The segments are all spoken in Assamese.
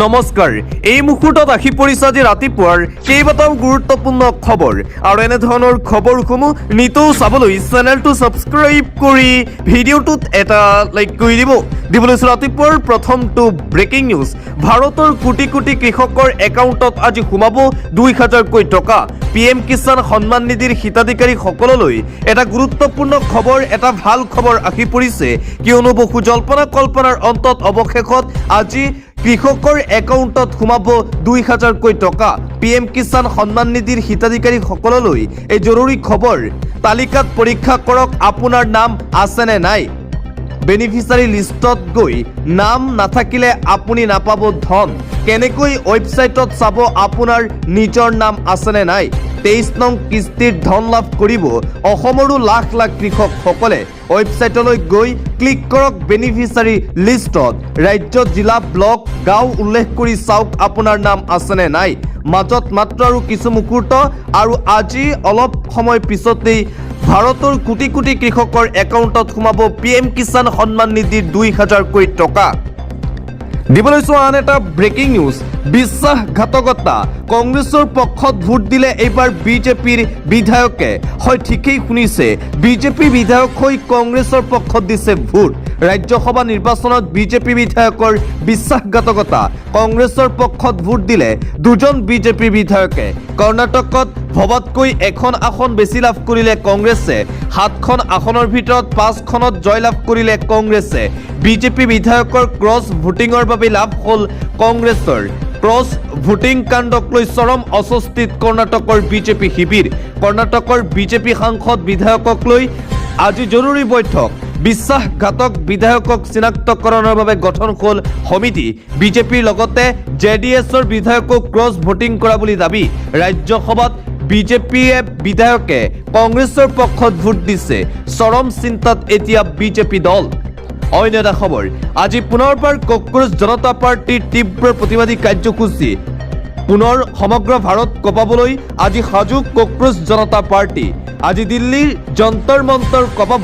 নমস্কাৰ এই মুহূৰ্তত আহি পৰিছে আজি ৰাতিপুৱাৰ কেইবাটাও গুৰুত্বপূৰ্ণ খবৰ আৰু এনে ধৰণৰ খবৰসমূহ নিতৌ চাবলৈ চেনেলটো ছাবস্ক্ৰাইব কৰি ভিডিঅ'টোত এটা লাইক কৰি দিবলৈ ৰাতিপুৱাৰ প্ৰথমটো ব্ৰেকিং নিউজ ভাৰতৰ কোটি কোটি কৃষকৰ একাউণ্টত আজি সোমাব 2000 কোটি টকা PM কিষাণ সন্মান নিধিৰ হিতাধিকাৰীসকললৈ এটা গুৰুত্বপূৰ্ণ খবৰ এটা ভাল খবৰ আহি পৰিছে কিয়নো বহু জল্পনা কল্পনাৰ অন্তত অৱশেষত আজি কৃষকৰ একাউণ্টত সোমাব 2000 কোটি টকা PM কিষাণ সন্মান নিধিৰ হিতাধিকাৰীসকললৈ এই জৰুৰী খবৰ তালিকাত পৰীক্ষা কৰক আপোনাৰ নাম আছে নে নাই বেনিফিচিয়াৰী লিষ্টত গৈ নাম নাথাকিলে আপুনি নাপাব ধন কেনেকৈ ৱেবছাইটত চাব আপোনাৰ নিজৰ নাম আছে নে নাই 23 নং কিস্তিৰ ধন লাভ কৰিব অসমৰো লাখ লাখ কৃষকসকলে ৱেবছাইটলৈ গৈ ক্লিক কৰক বেনিফিচিয়াৰী লিষ্টত ৰাজ্য জিলা ব্লক গাঁও উল্লেখ কৰি চাওক আপোনাৰ নাম আছে নে নাই মাজত মাত্ৰ আৰু কিছু মুহূৰ্ত আৰু আজি অলপ সময় পিছতেই ভাৰতৰ কোটি কোটি কৃষকৰ একাউণ্টত সোমাব PM কিষাণ সন্মান নিধিৰ 2000 কোটি টকা দিবলৈ আন এটা ব্ৰেকিং নিউজ বিশ্বাসঘাতকতা কংগ্ৰেছৰ পক্ষত ভোট দিলে এইবাৰ বিজেপিৰ বিধায়কে হয় ঠিকই শুনিছে বিজেপি বিধায়ক হৈ কংগ্ৰেছৰ পক্ষত দিছে ভোট ৰাজ্যসভা নিৰ্বাচনত বিজেপি বিধায়কৰ বিশ্বাসঘাতকতা কংগ্ৰেছৰ পক্ষত ভোট দিলে দুজন বিজেপি বিধায়কে কৰ্ণাটকত ভবাতকৈ এখন আসন বেছি লাভ কৰিলে কংগ্ৰেছে 7খন আসনৰ ভিতৰত 5খনত জয়লাভ কৰিলে কংগ্ৰেছে বিজেপি বিধায়কৰ ক্ৰছ ভোটিংৰ বাবে লাভ হ'ল কংগ্ৰেছৰ ক্ৰছ ভোটিং কাণ্ডক লৈ চৰম অস্বস্তিত কৰ্ণাটকৰ বিজেপি শিবিৰ কৰ্ণাটকৰ বিজেপি সাংসদ বিধায়কক লৈ আজি জৰুৰী বৈঠক বিশ্বাসঘাতক বিধায়কক চিনাক্তকৰণৰ বাবে গঠন হ'ল সমিতি বিজেপিৰ লগতে JDSৰ বিধায়কক ক্ৰছ ভোটিং কৰা বুলি দাবী ৰাজ্যসভাত বিজেপিয়ে বিধায়কে কংগ্ৰেছৰ পক্ষত ভোট দিছে চৰম চিন্তাত এতিয়া বিজেপি দল অন্য এটা খবৰ আজি পুনৰবাৰ কক্ৰোচ জনতা পাৰ্টিৰ তীব্ৰ প্ৰতিবাদী কাৰ্যসূচী পুনৰ সমগ্ৰ ভাৰত কঁপাবলৈ আজি সাজু কক্ৰোচ জনতা পাৰ্টি আজি দিল্লীৰ যন্তৰ মন্তৰ কঁপাব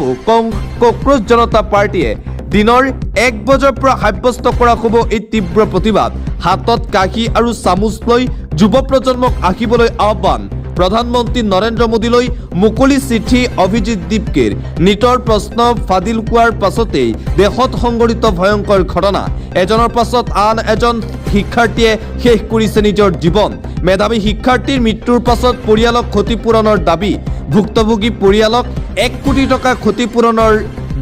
কক্ৰোচ জনতা পাৰ্টিয়ে দিনৰ 1 বজাৰ পৰা সাব্যস্ত কৰা হ'ব এই তীব্ৰ প্ৰতিবাদ হাতত কাঠি আৰু চামুচ লৈ যুৱ প্ৰজন্মক আহিবলৈ আহ্বান প্ৰধানমন্ত্ৰী নৰেন্দ্ৰ মোদীলৈ মুকলি চিঠি অভিজিৎ দীপকেৰ নিটৰ প্ৰশ্ন ফাদিল কোৱাৰ পাছতেই দেশত সংঘটিত ভয়ংকৰ ঘটনা এজনৰ পাছত আন এজন শিক্ষাৰ্থীয়ে শেষ কৰিছে নিজৰ জীৱন মেধাৱী শিক্ষাৰ্থীৰ মৃত্যুৰ পাছত পৰিয়ালক ক্ষতিপূৰণৰ দাবী ভুক্তভোগী পৰিয়ালক 1 কোটি টকা ক্ষতিপূৰণৰ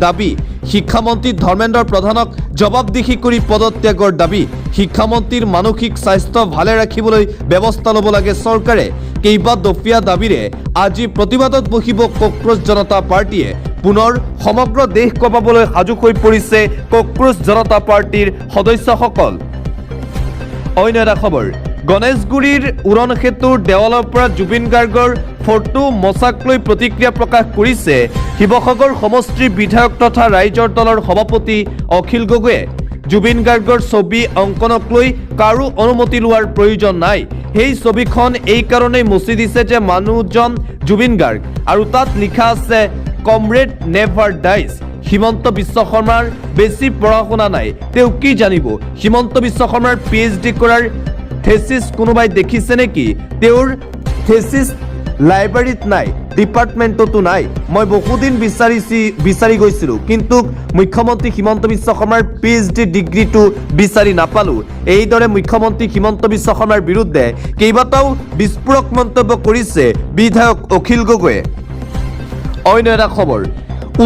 দাবী শিক্ষামন্ত্ৰী ধৰ্মেন্দ্ৰ প্ৰধানক জবাবদিহি কৰি পদত্যাগৰ দাবী শিক্ষামন্ত্ৰীৰ মানসিক স্বাস্থ্য ভালে ৰাখিবলৈ ব্যৱস্থা ল'ব লাগে চৰকাৰে কেইবা দফীয়া দাবীৰে আজি প্ৰতিবাদত বহিব কক্ৰোচ জনতা পাৰ্টিয়ে পুনৰ সমগ্ৰ দেশ কঁপাবলৈ সাজু হৈ পৰিছে কক্ৰোচ জনতা পাৰ্টিৰ সদস্যসকল অন্য এটা খবৰ গণেশগুৰিৰ উৰণ সেতুৰ দেৱালৰ পৰা জুবিন গাৰ্গৰ ফটো মচাক লৈ প্ৰতিক্ৰিয়া প্ৰকাশ কৰিছে শিৱসাগৰ সমষ্টিৰ বিধায়ক তথা ৰাইজৰ দলৰ সভাপতি অখিল গগৈয়ে জুবিন গাৰ্গৰ ছবি অংকনক লৈ কাৰো অনুমতি লোৱাৰ প্ৰয়োজন নাই সেই ছবিখন এই কাৰণেই মচি দিছে যে মানুহজন জুবিন গাৰ্গ আৰু তাত লিখা আছে comrade never dies Himanta Biswa শৰ্মাৰ বেছি পঢ়া শুনা নাই তেওঁ কি জানিব হিমন্ত বিশ্ব শৰ্মাৰ PhD কৰাৰ থেচিছ কোনোবাই দেখিছে নেকি তেওঁৰ থেচিছ লাইব্ৰেৰীত নাই ডিপাৰ্টমেণ্টতো নাই মই বহুদিন বিচাৰি গৈছিলোঁ কিন্তু মুখ্যমন্ত্ৰী হিমন্ত বিশ্ব শৰ্মাৰ PhD ডিগ্ৰীটো বিচাৰি নাপালোঁ এইদৰে মুখ্যমন্ত্ৰী হিমন্ত বিশ্ব শৰ্মাৰ বিৰুদ্ধে কেইবাটাও বিস্ফোৰক মন্তব্য কৰিছে বিধায়ক অখিল গগৈয়ে অন্য এটা খবৰ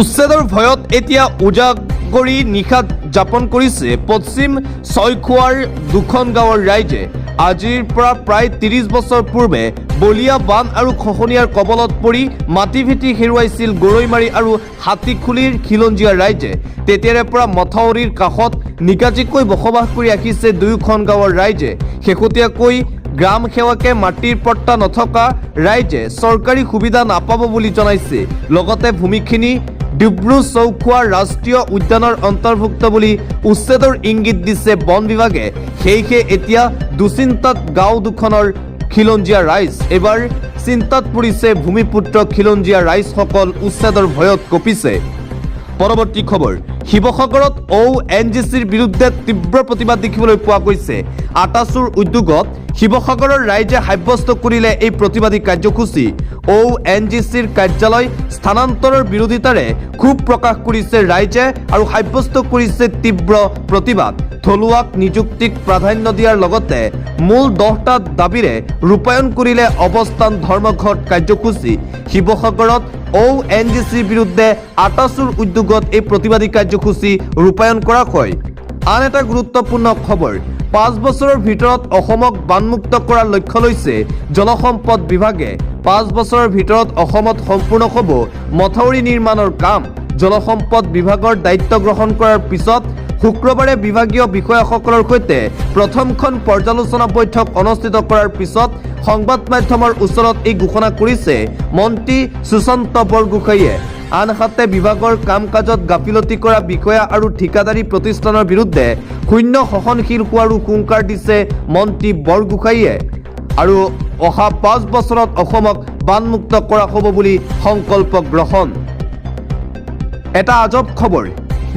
উচ্ছেদৰ ভয়ত এতিয়া উজাগৰি নিশা যাপন কৰিছে পশ্চিম ছয়খোৱাৰ দুখন গাঁৱৰ ৰাইজে আজিৰ পৰা প্ৰায় 30 বছৰ পূৰ্বে বলিয়া বান আৰু খহনীয়াৰ কবলত পৰি মাটি ভেটি হেৰুৱাইছিল গৰৈমাৰী আৰু হাতীখুলিৰ খিলঞ্জীয়া ৰাইজে তেতিয়াৰে পৰা মথাউৰিৰ কাষত নিকাজিকৈ বসবাস কৰি আহিছে দুয়োখন গাঁৱৰ ৰাইজে শেহতীয়াকৈ গ্ৰাম সেৱাকে মাটিৰ পট্টা নথকা ৰাইজে চৰকাৰী সুবিধা নাপাব বুলি জনাইছে লগতে ভূমিখিনি ডিব্ৰু চৌখোৱা ৰাষ্ট্ৰীয় উদ্যানৰ অন্তৰ্ভুক্ত বুলি উচ্ছেদৰ ইংগিত দিছে বন বিভাগে সেয়েহে এতিয়া দুচিন্তাত গাঁও দুখনৰ খিলঞ্জীয়া ৰাইজ এবাৰ চিন্তাত পৰিছে ভূমিপুত্ৰ খিলঞ্জীয়া ৰাইজসকল উচ্ছেদৰ ভয়ত কঁপিছে পৰৱৰ্তী খবৰ শিৱসাগৰত ONGCৰ বিৰুদ্ধে তীব্ৰ প্ৰতিবাদ দেখিবলৈ পোৱা গৈছে। আটাচুৰ উদ্যোগত শিৱসাগৰৰ ৰাইজে সাব্যস্ত কৰিলে এই প্ৰতিবাদী কাৰ্যসূচী। ONGCৰ কাৰ্যালয় স্থানান্তৰৰ বিৰোধিতাৰে ক্ষোভ প্ৰকাশ কৰিছে ৰাইজে আৰু সাব্যস্ত কৰিছে তীব্ৰ প্ৰতিবাদ। থলুৱাক নিযুক্তিক প্ৰাধান্য দিয়াৰ লগতে মূল 10টা দাবীৰে ৰূপায়ণ কৰিলে অৱস্থান ধৰ্মঘট কাৰ্যসূচী। শিৱসাগৰত ONGCৰ বিৰুদ্ধে আটাচুৰ উদ্যোগত এই প্ৰতিবাদী কাৰ্যসূচী ৰূপায়ণ কৰা হয়। আন এটা গুৰুত্বপূৰ্ণ খবৰ, 5 বছৰৰ ভিতৰত অসমক বানমুক্ত কৰাৰ লক্ষ্য লৈছে জলসম্পদ বিভাগে। 5 বছৰৰ ভিতৰত অসমত সম্পূৰ্ণ হ'ব মথাউৰি নিৰ্মাণৰ কাম। জলসম্পদ বিভাগৰ দায়িত্ব গ্ৰহণ কৰাৰ পিছত শুক্ৰবাৰে বিভাগীয় বিষয়াসকলৰ সৈতে প্ৰথমখন পৰ্যালোচনা বৈঠক অনুষ্ঠিত কৰাৰ পিছত সংবাদ মাধ্যমৰ ওচৰত এই ঘোষণা কৰিছে মন্ত্ৰী সুশান্ত বৰগোহাঞিয়ে। আনহাতে বিভাগৰ কাম কাজত গাফিলতি কৰা বিষয়া আৰু ঠিকাদাৰী প্ৰতিষ্ঠানৰ বিৰুদ্ধে শূন্য সহনশীল হোৱাৰো হুংকাৰ দিছে মন্ত্ৰী বৰগোহাঞিয়ে আৰু অহা 5 বছৰত অসমক বানমুক্ত কৰা হ'ব বুলি সংকল্প গ্ৰহণ। এটা আজব খবৰ,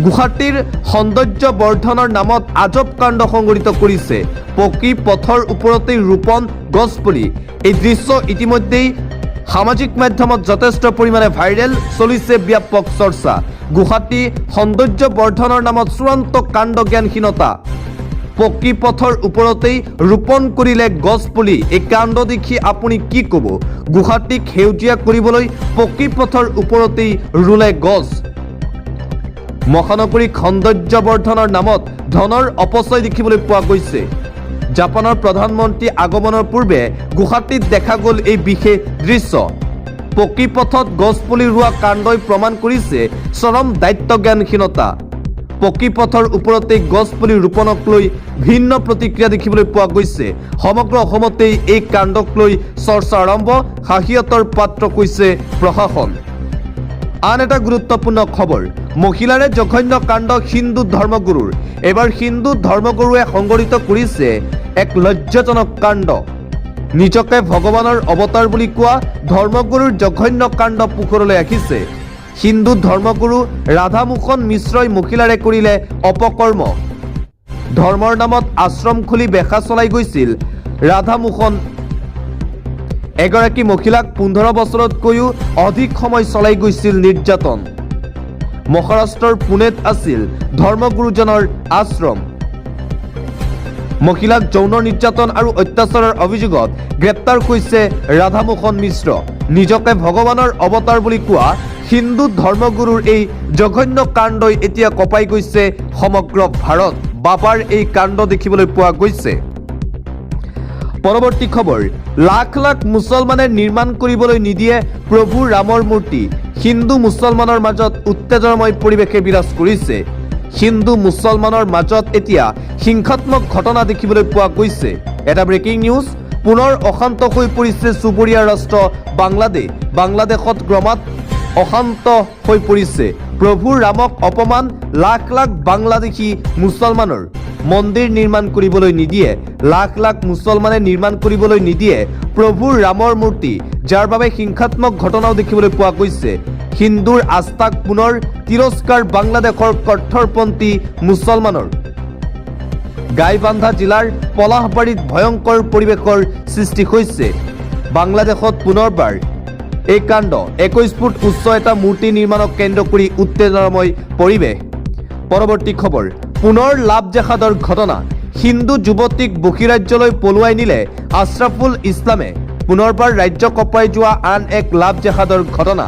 গুৱাহাটীৰ সৌন্দৰ্য বৰ্ধনৰ নামত আজব কাণ্ড সংঘটিত কৰিছে। পকী পথৰ ওপৰতেই ৰোপণ গছপুলি। এই দৃশ্য ইতিমধ্যেই সামাজিক মাধ্যমত যথেষ্ট পৰিমাণে ভাইৰেল, চলিছে ব্যাপক চৰ্চা। গুৱাহাটী সৌন্দৰ্য বৰ্ধনৰ নামত চূড়ান্ত কাণ্ড জ্ঞানহীনতা। পকী পথৰ ওপৰতেই ৰোপণ কৰিলে গছপুলি। এই কাণ্ড দেখি আপুনি কি ক'ব? গুৱাহাটীক সেউজীয়া কৰিবলৈ পকী পথৰ ওপৰতেই ৰুলে গছ। মহানগৰীক সৌন্দৰ্য বৰ্ধনৰ নামত ধনৰ অপচয় দেখিবলৈ পোৱা গৈছে। জাপানৰ প্ৰধানমন্ত্ৰী আগমনৰ পূৰ্বে গুৱাহাটীত দেখা গ'ল এই বিশেষ দৃশ্য। পকী পথত গছপুলি ৰোৱা কাণ্ডই প্ৰমাণ কৰিছে চৰম দায়িত্বজ্ঞানহীনতা। পকী পথৰ ওপৰতেই গছপুলি ৰোপণক লৈ ভিন্ন প্ৰতিক্ৰিয়া দেখিবলৈ পোৱা গৈছে। সমগ্ৰ অসমতেই এই কাণ্ডক লৈ চৰ্চা আৰম্ভ, হাঁহিয়তৰ পাত্ৰ হৈছে প্ৰশাসন। আন এটা গুৰুত্বপূৰ্ণ খবৰ, মহিলাৰে জঘন্য কাণ্ড হিন্দু ধৰ্মগুৰুৰ। এবাৰ হিন্দু ধৰ্মগুৰুৱে সংঘটিত কৰিছে এক লজ্জাজনক কাণ্ড। নিজকে ভগৱানৰ অৱতাৰ বুলি কোৱা ধৰ্মগুৰুৰ জঘন্য কাণ্ড পোহৰলৈ আহিছে। হিন্দু ধৰ্মগুৰু ৰাধামোহন মিশ্ৰই মহিলাৰে কৰিলে অপকৰ্ম। ধৰ্মৰ নামত আশ্ৰম খুলি বেশা চলাই গৈছিল ৰাধামোহন। এগৰাকী মহিলাক 15 বছৰতকৈও অধিক সময় চলাই গৈছিল নিৰ্যাতন। মহাৰাষ্ট্ৰৰ পুনেত আছিল ধৰ্মগুৰুজনৰ আশ্ৰম। মহিলাক যৌন নিৰ্যাতন আৰু অত্যাচাৰৰ অভিযোগত গ্ৰেপ্তাৰ হৈছে ৰাধামোহন মিশ্ৰ। নিজকে ভগৱানৰ অৱতাৰ বুলি কোৱা হিন্দু ধৰ্মগুৰুৰ এই জঘন্য কাণ্ডই এতিয়া কঁপাই গৈছে সমগ্ৰ ভাৰত। বাবাৰ এই কাণ্ড দেখিবলৈ পোৱা গৈছে। পৰৱৰ্তী খবৰ, লাখ লাখ মুছলমানে নিৰ্মাণ কৰিবলৈ নিদিয়ে প্ৰভু ৰামৰ মূৰ্তি। হিন্দু মুছলমানৰ মাজত উত্তেজনাময় পৰিৱেশে বিৰাজ কৰিছে। হিন্দু মুছলমানৰ মাজত এতিয়া হিংসাত্মক ঘটনা দেখিবলৈ পোৱা গৈছে। এটা ব্ৰেকিং নিউজ, পুনৰ অশান্ত হৈ পৰিছে চুবুৰীয়া ৰাষ্ট্ৰ বাংলাদেশ। বাংলাদেশত ক্ৰমাৎ অশান্ত হৈ পৰিছে। প্ৰভু ৰামক অপমান, লাখ লাখ বাংলাদেশী মুছলমানৰ মন্দিৰ নিৰ্মাণ কৰিবলৈ নিদিয়ে। লাখ লাখ মুছলমানে নিৰ্মাণ কৰিবলৈ নিদিয়ে প্ৰভু ৰামৰ মূৰ্তি, যাৰ বাবে হিংসাত্মক ঘটনাও দেখিবলৈ পোৱা গৈছে। হিন্দুৰ আস্থাক পুনৰ তিৰস্কাৰ বাংলাদেশৰ কঠোৰপন্থী মুছলমানৰ। গাইবান্ধা জিলাৰ পলাশবাৰীত ভয়ংকৰ পৰিৱেশৰ সৃষ্টি হৈছে। বাংলাদেশত পুনৰবাৰ এই কাণ্ড। 21 ফুট উচ্চ এটা মূৰ্তি নিৰ্মাণক কেন্দ্ৰ কৰি উত্তেজনাময় পৰিৱেশ। পৰৱৰ্তী খবৰ, পুনৰ লাভ জেহাদৰ ঘটনা। হিন্দু যুৱতীক বহিৰাজ্যলৈ পলুৱাই নিলে আশ্ৰাফুল ইছলামে। পুনৰবাৰ ৰাজ্য কঁপাই যোৱা আন এক লাভ জেহাদৰ ঘটনা।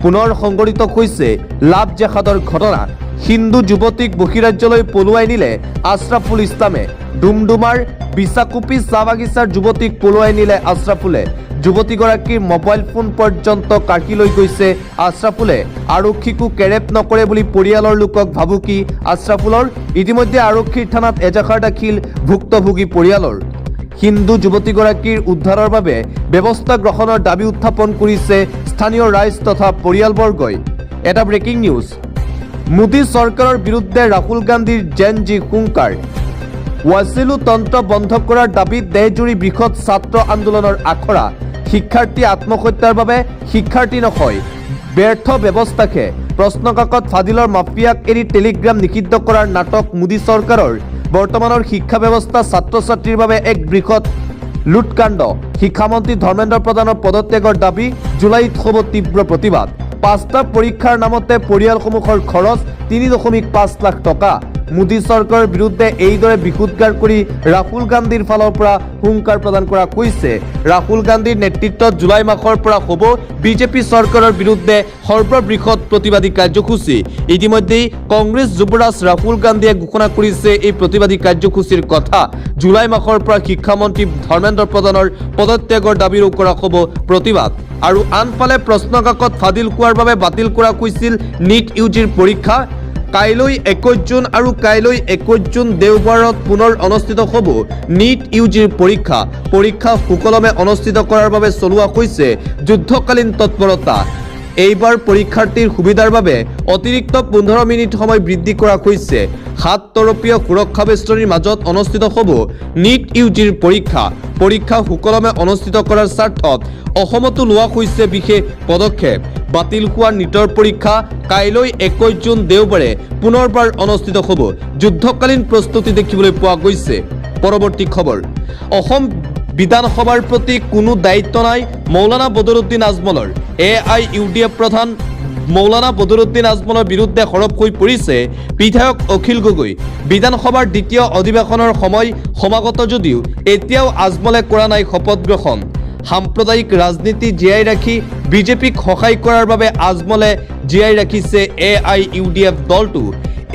পুনৰ সংঘটিত হৈছে লাভ জেহাদৰ ঘটনা। হিন্দু যুৱতীক বহিৰাজ্যলৈ পলুৱাই নিলে আশ্ৰাফুল ইছলামে। ডুমডুমাৰ বিছাকুপি চাহ বাগিচাৰ যুৱতীক পলুৱাই নিলে আশ্ৰাফুলে। যুৱতীগৰাকীৰ মোবাইল ফোন পৰ্যন্ত কাঢ়ি লৈ গৈছে আশ্ৰাফুলে। আৰক্ষীকো কেৰেপ নকৰে বুলি পৰিয়ালৰ লোকক ভাবুকি আশ্ৰাফুলৰ। ইতিমধ্যে আৰক্ষীৰ থানাত এজাহাৰ দাখিল ভুক্তভোগী পৰিয়ালৰ। হিন্দু যুৱতীগৰাকীৰ উদ্ধাৰৰ বাবে ব্যৱস্থা গ্ৰহণৰ দাবী উত্থাপন কৰিছে স্থানীয় ৰাইজ তথা পৰিয়ালবৰ্গই। এটা ব্ৰেকিং নিউজ, মোদী চৰকাৰৰ বিৰুদ্ধে ৰাহুল গান্ধীৰ জেন জি হুংকাৰ। ৱাছিলু তন্ত্ৰ বন্ধ কৰাৰ দাবীত দেশজুৰি বৃহৎ ছাত্ৰ আন্দোলনৰ আখৰা। শিক্ষাৰ্থী আত্মহত্যাৰ বাবে শিক্ষাৰ্থী নহয়, ব্যৰ্থ ব্যৱস্থাকে প্ৰশ্নকাকত ফাদিলৰ মাফিয়াক এৰি টেলিগ্ৰাম নিষিদ্ধ কৰাৰ নাটক মোদী চৰকাৰৰ বৰ্তমানৰ শিক্ষা ব্যৱস্থা ছাত্ৰ ছাত্ৰীৰ বাবে এক বৃহৎ লুটকাণ্ড শিক্ষামন্ত্ৰী ধৰ্মেন্দ্ৰ প্ৰধানৰ পদত্যাগৰ দাবী জুলাইত হ'ব তীব্ৰ প্ৰতিবাদ 5টা পৰীক্ষাৰ নামতে পৰিয়ালসমূহৰ খৰচ 3.5 লাখ টকা মোদী চৰকাৰৰ বিৰুদ্ধে এইদৰে বিশুদ্ধাৰ কৰি ৰাহুল গান্ধীৰ ফালৰ পৰা হুংকাৰ প্ৰদান কৰা হৈছে ৰাহুল গান্ধীৰ নেতৃত্বত জুলাই মাহৰ পৰা হ'ব বিজেপি চৰকাৰৰ বিৰুদ্ধে সৰ্ববৃহৎ প্ৰতিবাদী কাৰ্যসূচী ইতিমধ্যে কংগ্ৰেছ যুৱৰাজ ৰাহুল গান্ধীয়ে ঘোষণা কৰিছে এই প্ৰতিবাদী কাৰ্যসূচীৰ কথা জুলাই মাহৰ পৰা শিক্ষামন্ত্ৰী ধৰ্মেন্দ্ৰ প্ৰধানৰ পদত্যাগৰ দাবীও কৰা হ'ব প্ৰতিবাদ আৰু আনফালে প্ৰশ্নকাকত ফাদিল হোৱাৰ বাবে বাতিল কৰা হৈছিল নিট ইউজিৰ পৰীক্ষা কাইলৈ 21 জুন আৰু কাইলৈ 21 জুন দেওবাৰত পুনৰ অনুষ্ঠিত হ'ব নিট ইউজিৰ পৰীক্ষা সুকলমে অনুষ্ঠিত কৰাৰ বাবে চলোৱা হৈছে যুদ্ধকালীন তৎপৰতা এইবাৰ পৰীক্ষাৰ্থীৰ সুবিধাৰ বাবে অতিৰিক্ত 15 মিনিট সময় বৃদ্ধি কৰা হৈছে 7 তৰপীয় সুৰক্ষা বেষ্টনীৰ মাজত অনুষ্ঠিত হ'ব নিট ইউজিৰ পৰীক্ষা সুকলমে অনুষ্ঠিত কৰাৰ স্বাৰ্থত অসমতো লোৱা হৈছে বিশেষ পদক্ষেপ বাতিল হোৱা নিটৰ পৰীক্ষা কাইলৈ 21 জুন দেওবাৰে পুনৰবাৰ অনুষ্ঠিত হ'ব যুদ্ধকালীন প্ৰস্তুতি দেখিবলৈ পোৱা গৈছে পৰৱৰ্তী খবৰ অসম বিধানসভাৰ প্ৰতি কোনো দায়িত্ব নাই মৌলানা বদৰুদ্দিন আজমলৰ AIUDF প্ৰধান মৌলানা বদৰুদ্দিন আজমলৰ বিৰুদ্ধে সৰব হৈ পৰিছে বিধায়ক অখিল গগৈ বিধানসভাৰ দ্বিতীয় অধিৱেশনৰ সময় সমাগত যদিও এতিয়াও আজমলে কৰা নাই শপত গ্ৰহণ সাম্প্ৰদায়িক ৰাজনীতি জীয়াই ৰাখি বিজেপিক সহায় কৰাৰ বাবে আজমলে জীয়াই ৰাখিছে AIUDF দলটো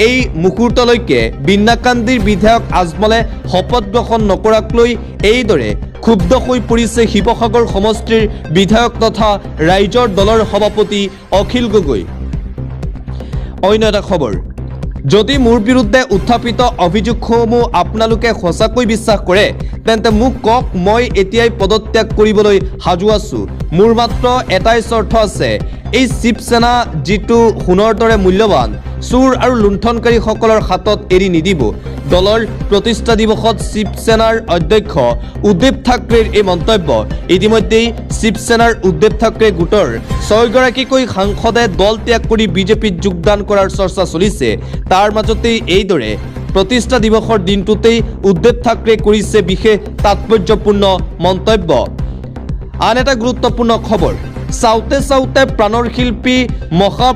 এই মুহূৰ্তলৈকে বিন্নাকান্দিৰ বিধায়ক আজমলে শপত গ্ৰহণ নকৰাক লৈ এইদৰে ক্ষুব্ধ হৈ পৰিছে শিৱসাগৰ সমষ্টিৰ বিধায়ক তথা ৰাইজৰ দলৰ সভাপতি অখিল গগৈ অন্য এটা খবৰ যদি মোৰ বিৰুদ্ধে উত্থাপিত অভিযোগসমূহ আপোনালোকে সঁচাকৈ বিশ্বাস কৰে তেন্তে মোক কওক মই এতিয়াই পদত্যাগ কৰিবলৈ সাজু আছো মোৰ মাত্ৰ এটাই চৰ্ত আছে এই শিৱসেনা যিটো সোণৰ দৰে মূল্যৱান চুৰ আৰু লুণ্ঠনকাৰীসকলৰ হাতত এৰি নিদিব দলৰ প্ৰতিষ্ঠা দিৱসত শিৱসেনাৰ অধ্যক্ষ উদ্ধৱ ঠাকৰেৰ এই মন্তব্য ইতিমধ্যেই শিৱসেনাৰ উদ্ধৱ ঠাকৰে গোটৰ 6 গৰাকীকৈ সাংসদে দল ত্যাগ কৰি বিজেপিত যোগদান কৰাৰ চৰ্চা চলিছে তাৰ মাজতেই এইদৰে প্ৰতিষ্ঠা দিৱসৰ দিনটোতেই উদ্ধৱ ঠাকৰে কৰিছে বিশেষ তাৎপৰ্যপূৰ্ণ মন্তব্য আন এটা গুৰুত্বপূৰ্ণ খবৰ চাওতে প্ৰাণৰ শিল্পী মহা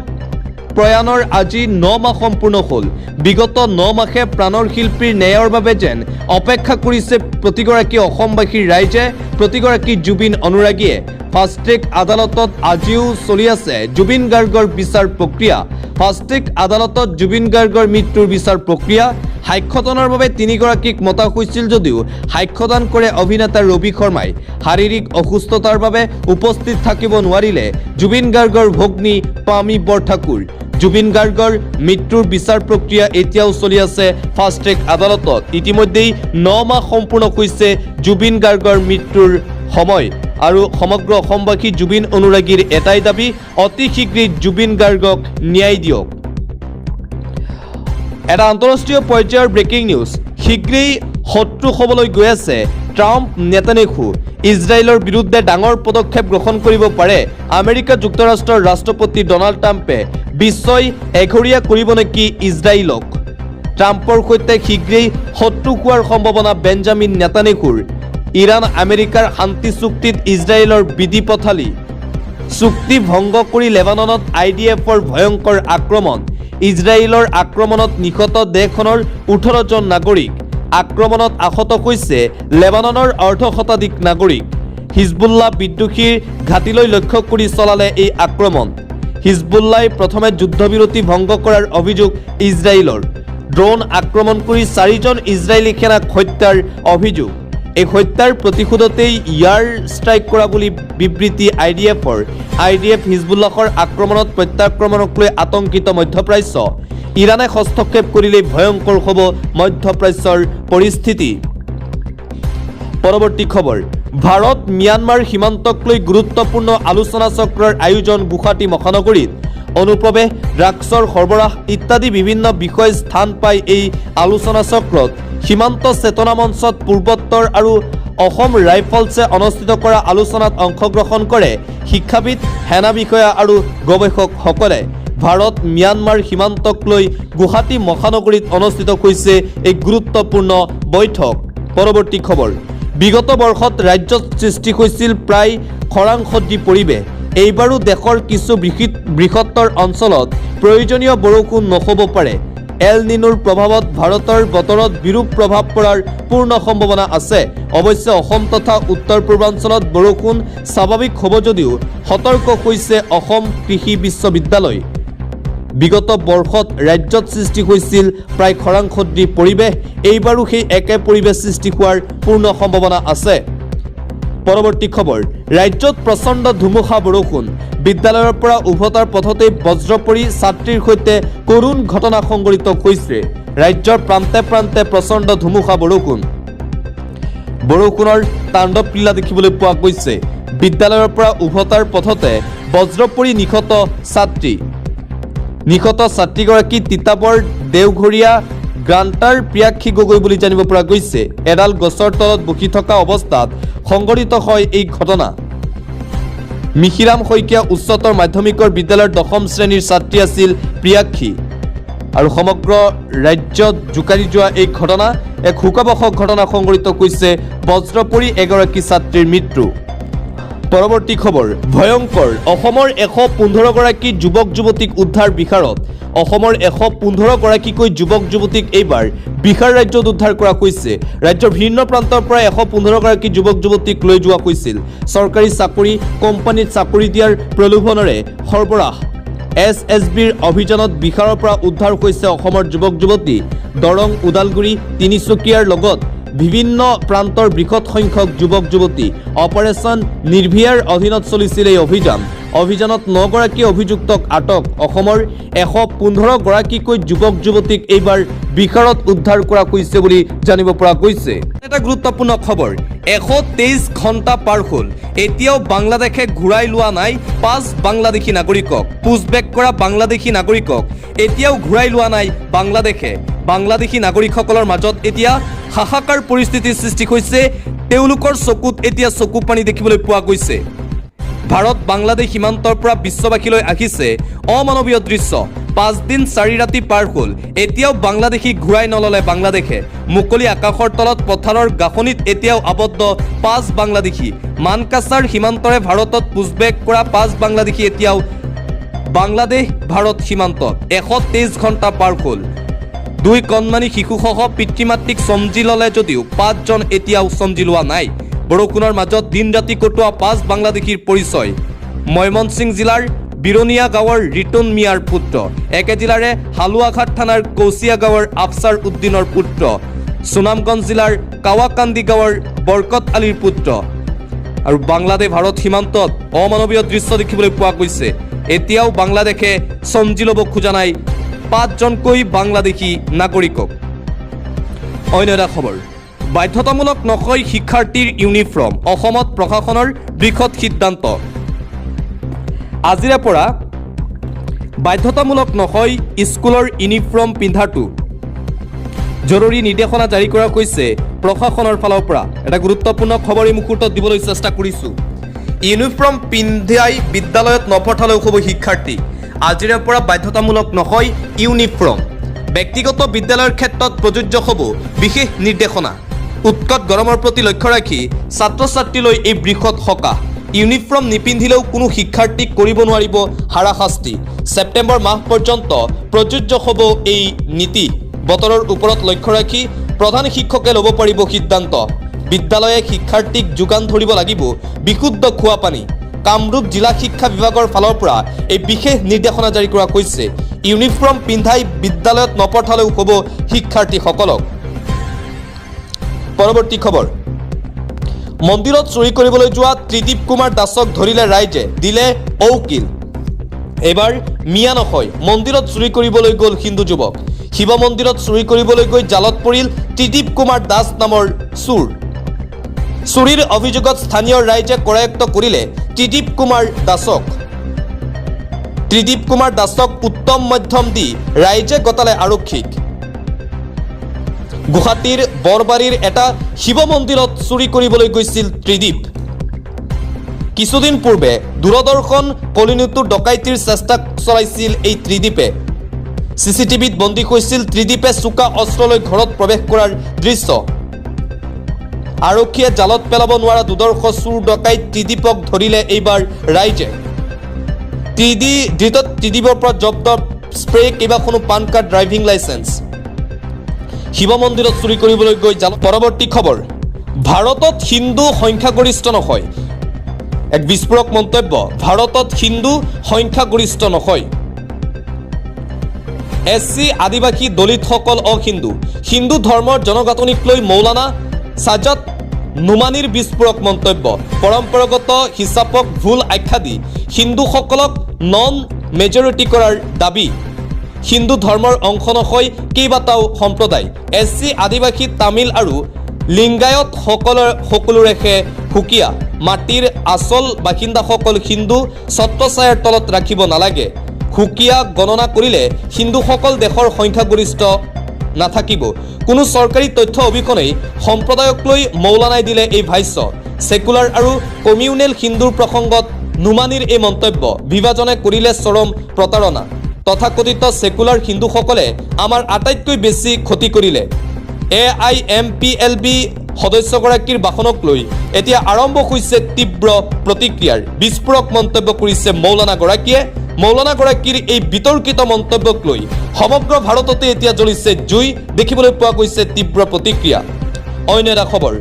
প্ৰয়াণৰ আজি 9 মাহ সম্পূৰ্ণ হ'ল বিগত 9 মাহে প্ৰাণৰ শিল্পীৰ ন্যায়ৰ বাবে যেন অপেক্ষা কৰিছে প্ৰতিগৰাকী অসমবাসীৰ ৰাইজে প্ৰতিগৰাকী জুবিন অনুৰাগীয়ে ফাষ্ট ট্ৰেক আদালতত আজিও চলি আছে জুবিন গাৰ্গৰ বিচাৰ প্ৰক্ৰিয়া ফাষ্ট ট্ৰেক আদালতত জুবিন গাৰ্গৰ মৃত্যুৰ বিচাৰ প্ৰক্ৰিয়া সাক্ষ্যদানৰ বাবে 3 গৰাকীক মতা হৈছিল যদিও সাক্ষ্যদান কৰে অভিনেতা ৰবি শৰ্মাই শাৰীৰিক অসুস্থতাৰ বাবে উপস্থিত থাকিব নোৱাৰিলে জুবিন গাৰ্গৰ ভগ্নী পামি বৰঠাকুৰ জুবিন গাৰ্গৰ মৃত্যুৰ বিচাৰ প্ৰক্ৰিয়া এতিয়াও চলি আছে ফাষ্ট ট্ৰেক আদালতত ইতিমধ্যেই 9 মাহ সম্পূৰ্ণ হৈছে জুবিন গাৰ্গৰ মৃত্যুৰ সময় আৰু সমগ্ৰ অসমবাসী জুবিন অনুৰাগীৰ এটাই দাবী অতি শীঘ্ৰেই জুবিন গাৰ্গক ন্যায় দিয়ক এটা আন্তঃৰাষ্ট্ৰীয় পৰ্যায়ৰ ব্ৰেকিং নিউজ শীঘ্ৰেই শত্ৰু হ'বলৈ গৈ আছে ট্ৰাম্প নেতানিয়াহু ইজৰাইলৰ বিৰুদ্ধে ডাঙৰ পদক্ষেপ গ্ৰহণ কৰিব পাৰে আমেৰিকা যুক্তৰাষ্ট্ৰৰ ৰাষ্ট্ৰপতি ডনাল্ড ট্ৰাম্পে বিশ্বই এঘৰীয়া কৰিব নেকি ইজৰাইলক ট্ৰাম্পৰ সৈতে শীঘ্ৰেই শত্ৰু হোৱাৰ সম্ভাৱনা বেঞ্জামিন নেতানিয়াহুৰ ইৰাণ আমেৰিকাৰ শান্তি চুক্তিত ইজৰাইলৰ বিধি পথালি চুক্তি ভংগ কৰি লেবাননত IDFৰ ভয়ংকৰ আক্ৰমণ ইজৰাইলৰ আক্ৰমণত নিহত দেশখনৰ 18 জন নাগৰিক আক্ৰমণত আহত হৈছে লেবাননৰ অৰ্ধশতাধিক নাগৰিক হিজবুল্লাহ বিদ্ৰোহীৰ ঘাটিলৈ লক্ষ্য কৰি চলালে এই আক্ৰমণ হিজবুল্লাই প্ৰথমে যুদ্ধবিৰতি ভংগ কৰাৰ অভিযোগ ইজৰাইলৰ ড্ৰোন আক্ৰমণ কৰি 4 জন ইজৰাইলী সেনাক হত্যাৰ অভিযোগ এই হত্যাৰ প্ৰতিশোধতেই ইয়াৰ ষ্ট্ৰাইক কৰা বুলি বিবৃতি IDF হিজবুল্লাহৰ আক্ৰমণত প্ৰত্যাক্ৰমণক লৈ আতংকিত মধ্যপ্ৰাচ্য ইৰাণে হস্তক্ষেপ কৰিলে ভয়ংকৰ হ'ব মধ্যপ্ৰাচ্যৰ পৰিস্থিতি পৰৱৰ্তী খবৰ ভাৰত ম্যানমাৰ সীমান্তক লৈ গুৰুত্বপূৰ্ণ আলোচনা চক্ৰৰ আয়োজন গুৱাহাটী মহানগৰীত অনুপ্ৰৱেশ ড্ৰাগছৰ সৰবৰাহ ইত্যাদি বিভিন্ন বিষয় স্থান পায় এই আলোচনা চক্ৰত সীমান্ত চেতনা মঞ্চত পূৰ্বোত্তৰ আৰু অসম ৰাইফলছে অনুষ্ঠিত কৰা আলোচনাত অংশগ্ৰহণ কৰে শিক্ষাবিদ সেনা বিষয়া আৰু গৱেষকসকলে ভাৰত ম্যানমাৰ সীমান্তক লৈ গুৱাহাটী মহানগৰীত অনুষ্ঠিত হৈছে এক গুৰুত্বপূৰ্ণ বৈঠক। পৰৱৰ্তী খবৰ, বিগত বৰ্ষত ৰাজ্যত সৃষ্টি হৈছিল প্ৰায় খৰাংসদৃ পৰিৱেশ। এইবাৰো দেশৰ কিছু বৃহত্তৰ অঞ্চলত প্ৰয়োজনীয় বৰষুণ নহ'ব পাৰে। এল নিনোৰ প্ৰভাৱত ভাৰতৰ বতৰত বিৰূপ প্ৰভাৱ পৰাৰ পূৰ্ণ সম্ভাৱনা আছে। অৱশ্যে অসম তথা উত্তৰ পূৰ্বাঞ্চলত বৰষুণ স্বাভাৱিক হ'ব যদিও সতৰ্ক হৈছে অসম কৃষি বিশ্ববিদ্যালয়। বিগত বৰ্ষত ৰাজ্যত সৃষ্টি হৈছিল প্ৰায় খৰাংসদৃ পৰিৱেশ। এইবাৰো সেই একে পৰিৱেশ সৃষ্টি হোৱাৰ পূৰ্ণ সম্ভাৱনা আছে। পৰৱৰ্তী খবৰ, ৰাজ্যত প্ৰচণ্ড ধুমুহা বৰষুণ। বিদ্যালয়ৰ পৰা উভতাৰ পথতে বজ্ৰ পৰি ছাত্ৰীৰ সৈতে কৰুণ ঘটনা সংঘটিত হৈছে। ৰাজ্যৰ প্ৰান্তে প্ৰান্তে প্ৰচণ্ড ধুমুহা বৰষুণৰ তাণ্ডৱ লীলা দেখিবলৈ পোৱা গৈছে। বিদ্যালয়ৰ পৰা উভতাৰ পথতে বজ্ৰ পৰি নিহত ছাত্ৰীগৰাকী তিতাবৰ দেওঘৰীয়া গ্ৰান্টাৰ প্ৰিয়াক্ষী গগৈ বুলি জানিব পৰা গৈছে। এডাল গছৰ তলত বহি থকা অৱস্থাত সংঘটিত হয় এই ঘটনা। মিহিৰাম শইকীয়া উচ্চতৰ মাধ্যমিকৰ বিদ্যালয়ৰ 10ম শ্ৰেণীৰ ছাত্ৰী আছিল প্ৰিয়াক্ষী। আৰু সমগ্ৰ ৰাজ্যত জোকাৰি যোৱা এই ঘটনা এক শোকাবহ ঘটনা সংঘটিত হৈছে। বজ্ৰ পৰি এগৰাকী ছাত্ৰীৰ মৃত্যু। পৰৱৰ্তী খবৰ, ভয়ংকৰ, অসমৰ 115গৰাকী যুৱক যুৱতীক উদ্ধাৰ বিহাৰত। অসমৰ 115গৰাকীকৈ যুৱক যুৱতীক এইবাৰ বিহাৰ ৰাজ্যত উদ্ধাৰ কৰা হৈছে। ৰাজ্যৰ ভিন্ন প্ৰান্তৰ পৰা 115গৰাকী যুৱক যুৱতীক লৈ যোৱা হৈছিল। চৰকাৰী চাকৰি, কোম্পানীত চাকৰি দিয়াৰ প্ৰলোভনেৰে সৰবৰাহ। SSBৰ অভিযানত বিহাৰৰ পৰা উদ্ধাৰ হৈছে অসমৰ যুৱক যুৱতী। দৰং, ওদালগুৰি, তিনিচুকীয়াৰ লগত বিভিন্ন প্ৰান্তৰ বৃহৎ সংখ্যক যুৱক যুৱতী। অপাৰেশ্যন নিৰ্ভয়াৰ অধীনত চলিছিল এই অভিযানত 9গৰাকী অভিযুক্তক আটক। অসমৰ 115গৰাকীকৈ যুৱক যুৱতীক এইবাৰ বিহাৰত উদ্ধাৰ কৰা হৈছে বুলি জানিব পৰা গৈছে। এটা গুৰুত্বপূৰ্ণ খবৰ, 123 ঘণ্টা পাৰ হ'ল, এতিয়াও বাংলাদেশে ঘূৰাই লোৱা নাই 5 বাংলাদেশী নাগৰিকক। পুছবেক কৰা বাংলাদেশী নাগৰিকক এতিয়াও ঘূৰাই লোৱা নাই বাংলাদেশে। বাংলাদেশী নাগৰিকসকলৰ মাজত এতিয়া হাহাকাৰ পৰিস্থিতিৰ সৃষ্টি হৈছে। তেওঁলোকৰ চকুত এতিয়া চকু পানী দেখিবলৈ পোৱা গৈছে। ভাৰত বাংলাদেশ সীমান্তৰ পৰা বিশ্ববাসীলৈ আহিছে অমানৱীয় দৃশ্য। 5 দিন 4 ৰাতি পাৰ হ'ল, এতিয়াও বাংলাদেশী ঘূৰাই নললে বাংলাদেশে। মুকলি আকাশৰ তলত পথাৰৰ গাঁথনিত এতিয়াও আবদ্ধ 5 বাংলাদেশী। মানকাছাৰ সীমান্তৰে ভাৰতত পুছবেক কৰা 5 বাংলাদেশী এতিয়াও বাংলাদেশ ভাৰত সীমান্তত। 123 ঘণ্টা পাৰ হ'ল। 2 কণমানি শিশুসহ পিতৃ মাতৃক চমজি ল'লে যদিও 5জন এতিয়াও চমজি লোৱা নাই। বৰষুণৰ মাজত দিন ৰাতি কটোৱা 5 বাংলাদেশীৰ পৰিচয়। ময়মনসিং জিলাৰ বিৰণীয়া গাঁৱৰ ৰিতুন মিয়াৰ পুত্ৰ, একে জিলাৰে হালুৱাঘাট থানাৰ কৌচিয়া গাঁৱৰ আফছাৰ উদ্দিনৰ পুত্ৰ, সুনামগঞ্জ জিলাৰ কাৱাকান্দি গাঁৱৰ বৰকত আলীৰ পুত্ৰ। আৰু বাংলাদেশ ভাৰত সীমান্তত অমানৱীয় দৃশ্য দেখিবলৈ পোৱা গৈছে। এতিয়াও বাংলাদেশে চমজি ল'ব খোজা নাই 5জনকৈ বাংলাদেশী নাগৰিকক। অন্য এটা খবৰ, বাধ্যতামূলক নহয় শিক্ষাৰ্থীৰ ইউনিফৰ্ম। অসমত প্ৰশাসনৰ বৃহৎ সিদ্ধান্ত। আজিৰে পৰা বাধ্যতামূলক নহয় স্কুলৰ ইউনিফৰ্ম পিন্ধাটো। জৰুৰী নিৰ্দেশনা জাৰি কৰা হৈছে প্ৰশাসনৰ ফালৰ পৰা। এটা গুৰুত্বপূৰ্ণ খবৰ এই মুহূৰ্তত দিবলৈ চেষ্টা কৰিছোঁ। ইউনিফৰ্ম পিন্ধাই বিদ্যালয়ত নপঠালেও হ'ব শিক্ষাৰ্থী। আজিৰে পৰা বাধ্যতামূলক নহয় ইউনিফৰ্ম। ব্যক্তিগত বিদ্যালয়ৰ ক্ষেত্ৰত প্ৰযোজ্য হ'ব বিশেষ নিৰ্দেশনা। উৎকট গৰমৰ প্ৰতি লক্ষ্য ৰাখি ছাত্ৰ ছাত্ৰীলৈ এই বৃহৎ সকাহ। ইউনিফৰ্ম নিপিন্ধিলেও কোনো শিক্ষাৰ্থীক কৰিব নোৱাৰিব হাৰাশাস্তি। ছেপ্টেম্বৰ মাহ পৰ্যন্ত প্ৰযোজ্য হ'ব এই নীতি। বতৰৰ ওপৰত লক্ষ্য ৰাখি প্ৰধান শিক্ষকে ল'ব পাৰিব সিদ্ধান্ত। বিদ্যালয়ে শিক্ষাৰ্থীক যোগান ধৰিব লাগিব বিশুদ্ধ খোৱা পানী। কামৰূপ জিলা শিক্ষা বিভাগৰ ফালৰ পৰা এই বিশেষ নিৰ্দেশনা জাৰি কৰা হৈছে। ইউনিফৰ্ম পিন্ধাই বিদ্যালয়ত নপঠালেও হ'ব শিক্ষাৰ্থীসকলক। পৰৱৰ্তী খবৰ, মন্দিৰত চুৰি কৰিবলৈ যোৱা ত্ৰিদীপ কুমাৰ দাসক ধৰিলে ৰাইজে, দিলে ঔকিল। এবাৰ মিয়া নহয়, মন্দিৰত চুৰি কৰিবলৈ গ'ল হিন্দু যুৱক। শিৱ মন্দিৰত চুৰি কৰিবলৈ গৈ জালত পৰিল ত্ৰিদীপ কুমাৰ দাস নামৰ চোৰ। চুৰিৰ অভিযোগত স্থানীয় ৰাইজে কৰায়ত্ব কৰিলে ত্ৰিদীপ কুমাৰ দাসক উত্তম মধ্যম দি ৰাইজে গতালে আৰক্ষীক। গুৱাহাটীৰ বৰবাৰীৰ এটা শিৱ মন্দিৰত চুৰি কৰিবলৈ গৈছিল ত্ৰিদীপ। কিছুদিন পূৰ্বে দূৰদৰ্শন কলোনীটো ডকাইতিৰ চেষ্টা চলাইছিল এই ত্ৰিদীপে। চিচিটিভিত বন্দী হৈছিল ত্ৰিদীপে চোকা অস্ত্ৰ লৈ ঘৰত প্ৰৱেশ কৰাৰ দৃশ্য। আৰক্ষীয়ে জালত পেলাব নোৱাৰা দুৰ্দৰ্শ চোৰ ডকাইত ত্ৰিদীপক ধৰিলে এইবাৰ ৰাইজে। ত্ৰিদীপৰ পৰা জব্দ স্প্ৰে, কেইবাখনো PAN card, driving licence. Shiva মন্দিৰত চুৰি কৰিবলৈ গৈ জালত। পৰৱৰ্তী খবৰ, ভাৰতত হিন্দু সংখ্যাগৰিষ্ঠ নহয়। এক বিস্ফোৰক মন্তব্য, ভাৰতত হিন্দু সংখ্যাগৰিষ্ঠ নহয়। SC আদিবাসী দলিতসকল অহিন্দু। হিন্দু ধৰ্মৰ জনগাঁথনিক লৈ মৌলানা সাজাদ নুমানিৰ বিস্ফোৰক মন্তব্য। পৰম্পৰাগত হিচাপক ভুল আখ্যা দি হিন্দুসকলক নন মেজৰিটি কৰাৰ দাবী। হিন্দু ধৰ্মৰ অংশ নহয় কেইবাটাও সম্প্ৰদায়। SC আদিবাসী, তামিল আৰু লিংগায়ত সকলোৰেহে সুকীয়া। মাটিৰ আচল বাসিন্দাসকল হিন্দু ছত্ৰছায়াৰ তলত ৰাখিব নালাগে। সুকীয়া গণনা কৰিলে হিন্দুসকল দেশৰ সংখ্যাগৰিষ্ঠ নাথাকিব। কোনো চৰকাৰী তথ্য অবিহনেই সম্প্ৰদায়ক লৈ মৌলানাই দিলে এই ভাষ্য। ছেকুলাৰ আৰু কমিউনেল হিন্দুৰ প্ৰসংগত নুমানিৰ এই মন্তব্য। বিভাজনে কৰিলে চৰম প্ৰতাৰণা। তথাকথিত ছেকুলাৰ হিন্দুসকলে আমাৰ আটাইতকৈ বেছি ক্ষতি কৰিলে। AIMPLB সদস্যগৰাকীৰ ভাষণক লৈ এতিয়া আৰম্ভ হৈছে তীব্ৰ প্ৰতিক্ৰিয়াৰ। বিস্ফোৰক মন্তব্য কৰিছে মৌলানাগৰাকীয়ে। মৌলানাগৰাকীৰ এই বিতৰ্কিত মন্তব্যক লৈ সমগ্ৰ ভাৰততে এতিয়া জ্বলিছে জুই। দেখিবলৈ পোৱা গৈছে তীব্ৰ প্ৰতিক্ৰিয়া। অন্য এটা খবৰ,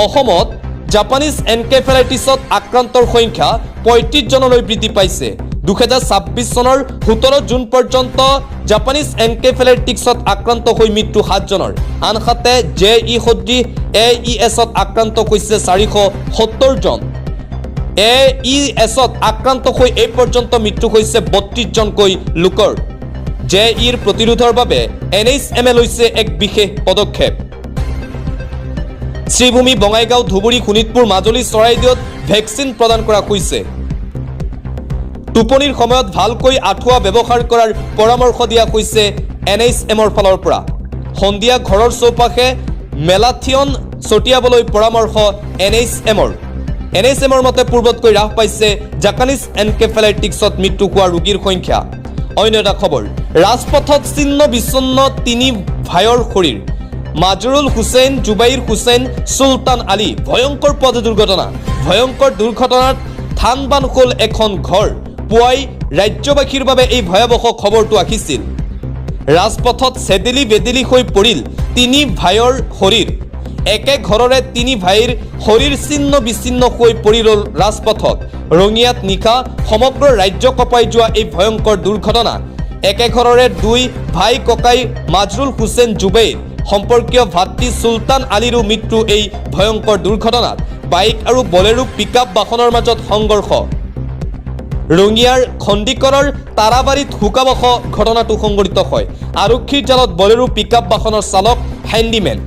অসমত জাপানীজ এনকেফেলাইটিছত আক্ৰান্তৰ সংখ্যা ৩৫ জনলৈ বৃদ্ধি পাইছে। 2026 চনৰ 17 জুন পৰ্যন্ত জাপানীজ এনকেফেলাইটিছত আক্ৰান্ত হৈ মৃত্যু 7 জনৰ। আনহাতে JE-AESত আক্ৰান্ত হৈছে 470 জন। AESত আক্ৰান্ত হৈ এই পৰ্যন্ত মৃত্যু হৈছে 32 জনকৈ লোকৰ। JEৰ প্ৰতিৰোধৰ বাবে NHMে লৈছে এক বিশেষ পদক্ষেপ। শ্ৰীভূমি, বঙাইগাঁও, ধুবুৰী, শোণিতপুৰ, মাজুলী, চৰাইদেউত ভেকচিন প্ৰদান কৰা হৈছে। টোপনিৰ সময়ত ভালকৈ আঁঠুৱা ব্যৱহাৰ কৰাৰ পৰামৰ্শ দিয়া হৈছে NHMৰ ফালৰ পৰা। সন্ধিয়া ঘৰৰ চৌপাশে মেলাথিয়ন ছটিয়াবলৈ পৰামৰ্শ NHMৰ। NHMৰ মতে পূৰ্বতকৈ হ্ৰাস পাইছে জাপানীজ এনকেফেলাইটিছত মৃত্যু হোৱা ৰোগীৰ সংখ্যা। অন্য এটা খবৰ, ৰাজপথত ছিন্ন বিচ্ছিন্ন 3 ভাইৰ শৰীৰ। মাজৰুল হুছেইন, জুবাইৰ হুছেইন, চুলতান আলী। ভয়ংকৰ পথ দুৰ্ঘটনা। ভয়ংকৰ দুৰ্ঘটনাত থান-বান হ'ল এখন ঘৰ। পুৱাই ৰাজ্যবাসীৰ বাবে এই ভয়াৱহ খবৰটো আহিছিল। ৰাজপথত চেদেলি বেদেলি হৈ পৰিল 3 ভাইৰ শৰীৰ। একে ঘৰৰে 3 ভাইৰ শৰীৰ ছিন্ন বিচ্ছিন্ন হৈ পৰিল ৰাজপথত। ৰঙিয়াত নিশা সমগ্ৰ ৰাজ্য কঁপাই যোৱা এই ভয়ংকৰ দুৰ্ঘটনা। একে ঘৰৰে 2 ভাই ককাই মাজৰুল হুছেইন, জুবেইৰ সম্পৰ্কীয় ভাতৃ চুলতান আলীৰো মৃত্যু এই ভয়ংকৰ দুৰ্ঘটনাত। বাইক আৰু বলেৰো পিকআপ বাহনৰ মাজত সংঘৰ্ষ। ৰঙিয়াৰ খণ্ডিকৰৰ তাৰাবাৰীত শোকাবহ ঘটনাটো সংঘটিত হয়। আৰক্ষীৰ জালত বলেৰো পিকআপ বাহনৰ চালক হেণ্ডিমেন।